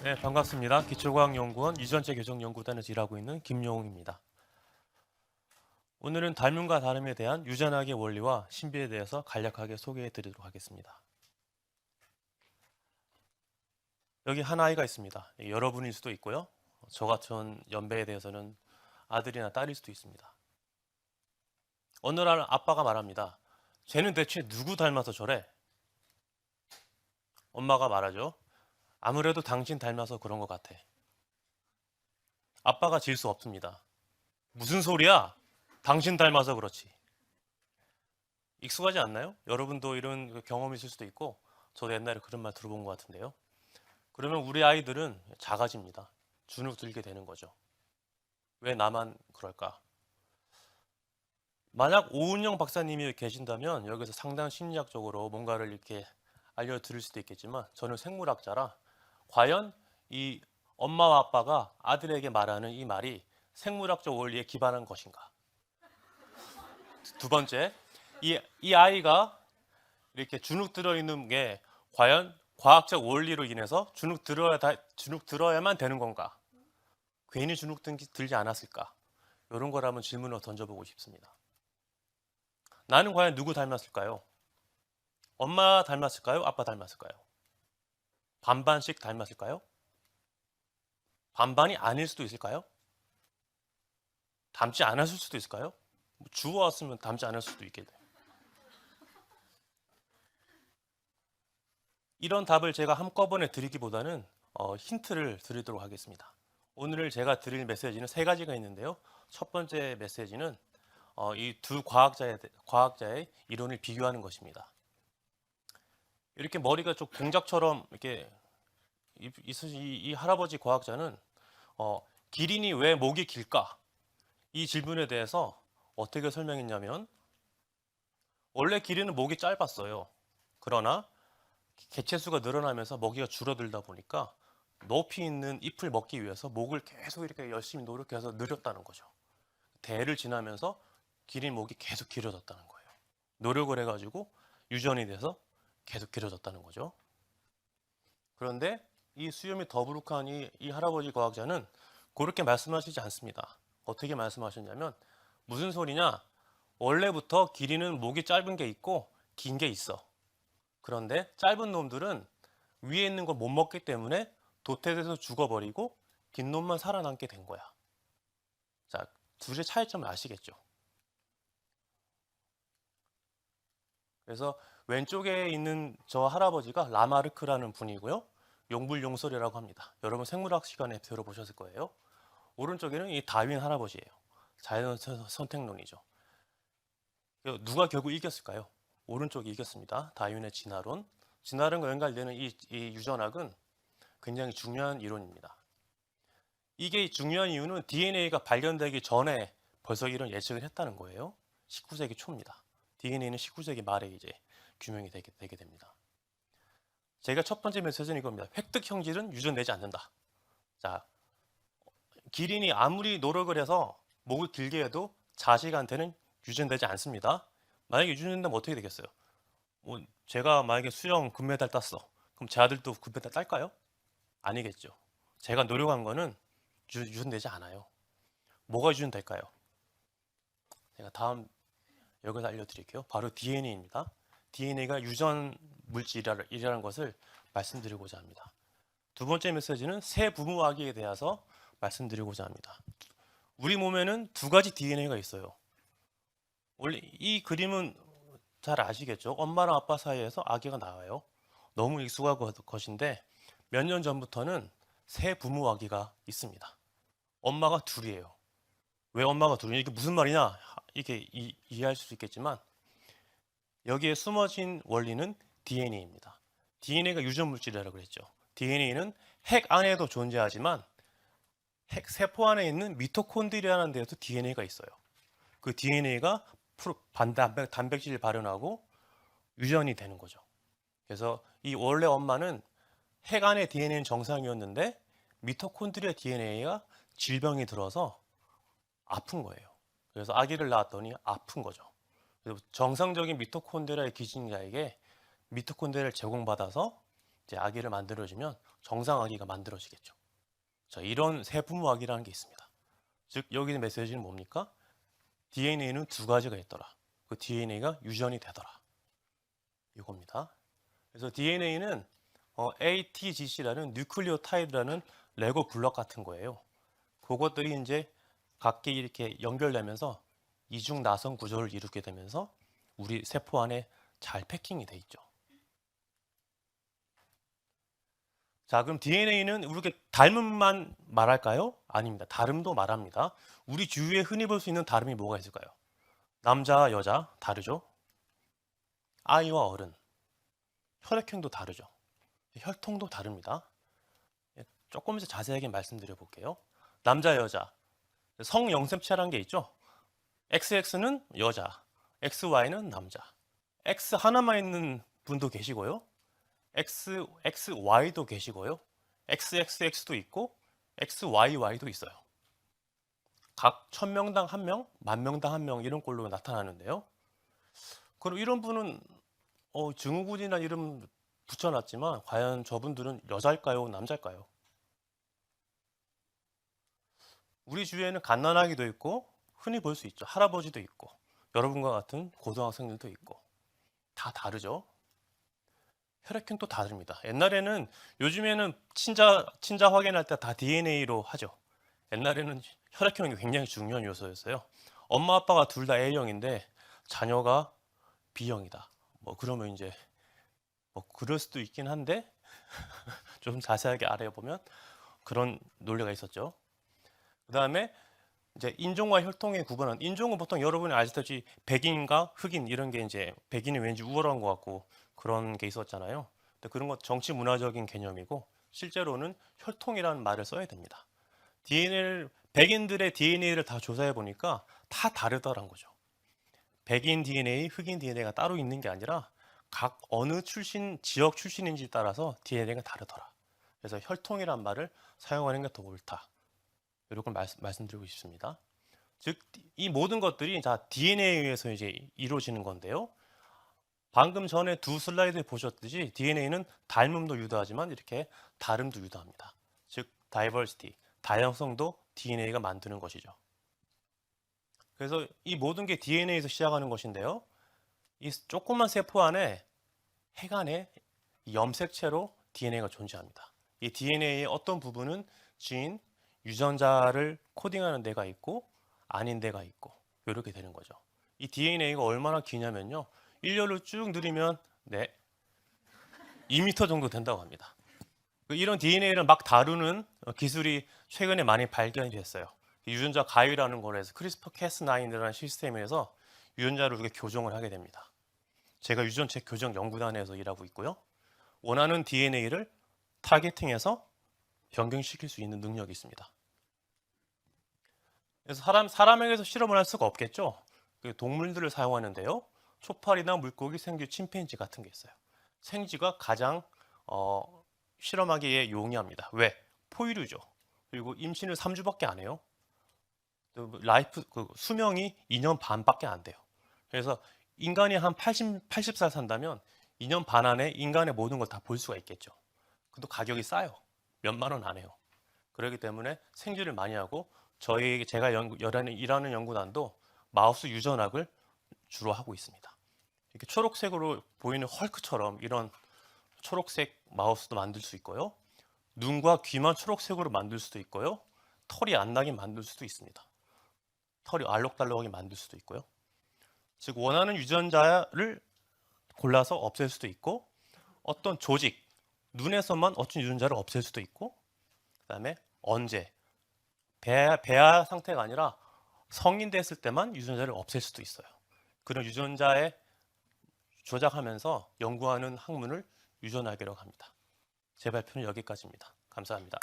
네, 반갑습니다. 기초과학연구원 유전체 교정연구단에서 일하고 있는 김용웅입니다. 오늘은 닮음과 다름에 대한 유전학의 원리와 신비에 대해서 간략하게 소개해 드리도록 하겠습니다. 여기 한 아이가 있습니다. 여러분일 수도 있고요. 저 같은 연배에 대해서는 아들이나 딸일 수도 있습니다. 어느 날 아빠가 말합니다. 쟤는 대체 누구 닮아서 저래? 엄마가 말하죠. 아무래도 당신 닮아서 그런 것 같아. 아빠가 질 수 없습니다. 무슨 소리야? 당신 닮아서 그렇지. 익숙하지 않나요? 여러분도 이런 경험이 있을 수도 있고 저도 옛날에 그런 말 들어본 것 같은데요. 그러면 우리 아이들은 작아집니다. 주눅 들게 되는 거죠. 왜 나만 그럴까? 만약 오은영 박사님이 계신다면 여기서 상당 심리학적으로 뭔가를 이렇게 알려드릴 수도 있겠지만 저는 생물학자라 과연 이 엄마와 아빠가 아들에게 말하는 이 말이 생물학적 원리에 기반한 것인가? 두 번째, 이 아이가 이렇게 주눅 들어 있는 게 과연 과학적 원리로 인해서 주눅 들어야만 되는 건가? 괜히 주눅 들지 않았을까? 이런 걸 한번 질문을 던져보고 싶습니다. 나는 과연 누구 닮았을까요? 엄마 닮았을까요? 아빠 닮았을까요? 반반씩 닮았을까요? 반반이 아닐 수도 있을까요? 닮지 않았을 수도 있을까요? 주워왔으면 닮지 않을 수도 있겠네요. 이런 답을 제가 한꺼번에 드리기보다는 힌트를 드리도록 하겠습니다. 오늘 제가 드릴 메시지는 세 가지가 있는데요. 첫 번째 메시지는 이 두 과학자의 이론을 비교하는 것입니다. 이렇게 머리가 좀 공작처럼 이렇게 이 할아버지 과학자는 기린이 왜 목이 길까? 이 질문에 대해서 어떻게 설명했냐면 원래 기린은 목이 짧았어요. 그러나 개체수가 늘어나면서 먹이가 줄어들다 보니까 높이 있는 잎을 먹기 위해서 목을 계속 이렇게 열심히 노력해서 늘렸다는 거죠. 대를 지나면서 기린 목이 계속 길어졌다는 거예요. 노력을 해가지고 유전이 돼서 계속 길어졌다는 거죠. 그런데 이 수염이 더부룩한 이 할아버지 과학자는 그렇게 말씀하시지 않습니다. 어떻게 말씀하셨냐면 무슨 소리냐? 원래부터 기린은 목이 짧은 게 있고 긴 게 있어. 그런데 짧은 놈들은 위에 있는 걸 못 먹기 때문에 도태돼서 죽어버리고 긴 놈만 살아남게 된 거야. 자, 둘의 차이점을 아시겠죠? 그래서 왼쪽에 있는 저 할아버지가 라마르크라는 분이고요. 용불용설이라고 합니다. 여러분 생물학 시간에 들어보셨을 거예요. 오른쪽에는 이 다윈 할아버지예요. 자연 선택론이죠. 누가 결국 이겼을까요? 오른쪽이 이겼습니다. 다윈의 진화론. 진화론과 연관되는 이 유전학은 굉장히 중요한 이론입니다. 이게 중요한 이유는 DNA가 발견되기 전에 벌써 이런 예측을 했다는 거예요. 19세기 초입니다. DNA는 19세기 말에 이제 규명이 되게 됩니다. 제가 첫 번째 메시지는 이겁니다. 획득 형질은 유전되지 않는다. 자, 기린이 아무리 노력을 해서 목을 길게 해도 자식한테는 유전되지 않습니다. 만약에 유전된다면 어떻게 되겠어요? 제가 만약에 수영 금메달 땄어. 그럼 제 아들도 금메달 딸까요? 아니겠죠. 제가 노력한 거는 유전되지 않아요. 뭐가 유전될까요? 제가 다음 여기서 알려드릴게요. 바로 DNA입니다. DNA가 유전 물질이라는 것을 말씀드리고자 합니다. 두 번째 메시지는 세부모학에 대해서 말씀드리고자 합니다. 우리 몸에는 두 가지 DNA가 있어요. 원래 이 그림은 잘 아시겠죠? 엄마랑 아빠 사이에서 아기가 나와요. 너무 익숙한 것인데 몇 년 전부터는 세부모아기가 있습니다. 엄마가 둘이에요. 왜 엄마가 둘이냐? 이게 무슨 말이냐? 이게 이해할 수 있겠지만 여기에 숨어진 원리는 DNA입니다. DNA가 유전 물질이라고 그랬죠. DNA는 핵 안에도 존재하지만 핵 세포 안에 있는 미토콘드리아라는 데에도 DNA가 있어요. 그 DNA가 단백질을 발현하고 유전이 되는 거죠. 그래서 이 원래 엄마는 핵 안의 DNA는 정상이었는데 미토콘드리아 DNA가 질병이 들어서 아픈 거예요. 그래서 아기를 낳았더니 아픈 거죠. 그래서 정상적인 미토콘드리아의 기증자에게 미토콘드리아를 제공받아서 이제 아기를 만들어주면 정상 아기가 만들어지겠죠. 자, 이런 세부모학이라는 게 있습니다. 즉 여기 메시지는 뭡니까? DNA는 두 가지가 있더라. 그 DNA가 유전이 되더라. 이겁니다. 그래서 DNA는 ATGC라는 뉴클리오타이드라는 레고 블럭 같은 거예요. 그것들이 이제 각기 이렇게 연결되면서 이중 나선 구조를 이루게 되면서 우리 세포 안에 잘 패킹이 돼 있죠. 자, 그럼 DNA는 우리가 닮음만 말할까요? 아닙니다. 다름도 말합니다. 우리 주위에 흔히 볼 수 있는 다름이 뭐가 있을까요? 남자, 여자 다르죠. 아이와 어른, 혈액형도 다르죠. 혈통도 다릅니다. 조금 더 자세하게 말씀드려 볼게요. 남자, 여자, 성영sep체라는 게 있죠. XX는 여자, XY는 남자. X 하나만 있는 분도 계시고요. XY도 계시고요. XXX도 있고 XYY도 있어요. 각 1000명당 1명, 10,000명당 1명 이런 꼴로 나타나는데요. 그럼 이런 분은 증후군이나 이름 붙여놨지만 과연 저분들은 여자일까요? 남자일까요? 우리 주위에는 갓난아기도 있고 흔히 볼 수 있죠. 할아버지도 있고 여러분과 같은 고등학생들도 있고 다 다르죠. 혈액형도 다릅니다. 옛날에는 요즘에는 친자 확인할 때 다 DNA로 하죠. 옛날에는 혈액형이 굉장히 중요한 요소였어요. 엄마 아빠가 둘 다 A형인데 자녀가 B형이다. 뭐 그러면 이제 뭐 그럴 수도 있긴 한데 좀 자세하게 알아보면 그런 논리가 있었죠. 그다음에 이제 인종과 혈통의 구분은 인종은 보통 여러분이 아시다시피 백인과 흑인 이런 게 이제 백인이 왠지 우월한 것 같고 그런 게 있었잖아요. 근데 그런 것 정치 문화적인 개념이고 실제로는 혈통이라는 말을 써야 됩니다. 백인들의 DNA를 다 조사해 보니까 다 다르더란 거죠. 백인 DNA, 흑인 DNA가 따로 있는 게 아니라 각 어느 지역 출신인지 따라서 DNA가 다르더라. 그래서 혈통이란 말을 사용하는 게 더 옳다. 이런 걸 말씀드리고 싶습니다. 즉, 이 모든 것들이 다 DNA에 의해서 이제 이루어지는 건데요. 방금 전에 두 슬라이드에 보셨듯이 DNA는 닮음도 유도하지만 이렇게 다름도 유도합니다. 즉, 다이버시티, 다양성도 DNA가 만드는 것이죠. 그래서 이 모든 게 DNA에서 시작하는 것인데요. 이 조그만 세포 안에 핵안에 염색체로 DNA가 존재합니다. 이 DNA의 어떤 부분은 진, 유전자를 코딩하는 데가 있고 아닌 데가 있고 이렇게 되는 거죠. 이 DNA가 얼마나 기냐면요. 일렬로 쭉 늘리면 2m 정도 된다고 합니다. 이런 DNA를 막 다루는 기술이 최근에 많이 발견이 됐어요. 유전자 가위라는 거에서 크리스퍼 캐스9이라는 시스템에서 유전자를 이렇게 교정을 하게 됩니다. 제가 유전체 교정 연구단에서 일하고 있고요. 원하는 DNA를 타겟팅해서 변경시킬 수 있는 능력이 있습니다. 그래서 사람에게서 실험을 할 수가 없겠죠. 동물들을 사용하는데요. 초파리나 물고기, 생쥐, 침팬지 같은 게 있어요. 생쥐가 가장 실험하기에 용이합니다. 왜? 포유류죠. 그리고 임신을 3주밖에 안 해요. 수명이 2년 반밖에 안 돼요. 그래서 인간이 한 80살 산다면 2년 반 안에 인간의 모든 걸 다 볼 수가 있겠죠. 그래도 가격이 싸요. 몇만 원 안 해요. 그렇기 때문에 생쥐를 많이 하고 제가 일하는 연구단도 마우스 유전학을 주로 하고 있습니다. 이렇게 초록색으로 보이는 헐크처럼 이런 초록색 마우스도 만들 수 있고요. 눈과 귀만 초록색으로 만들 수도 있고요. 털이 안 나게 만들 수도 있습니다. 털이 알록달록하게 만들 수도 있고요. 즉 원하는 유전자를 골라서 없앨 수도 있고 어떤 조직, 눈에서만 어떤 유전자를 없앨 수도 있고 그다음에 언제 배아 상태가 아니라 성인 됐을 때만 유전자를 없앨 수도 있어요. 그런 유전자에 조작하면서 연구하는 학문을 유전학이라고 합니다. 제 발표는 여기까지입니다. 감사합니다.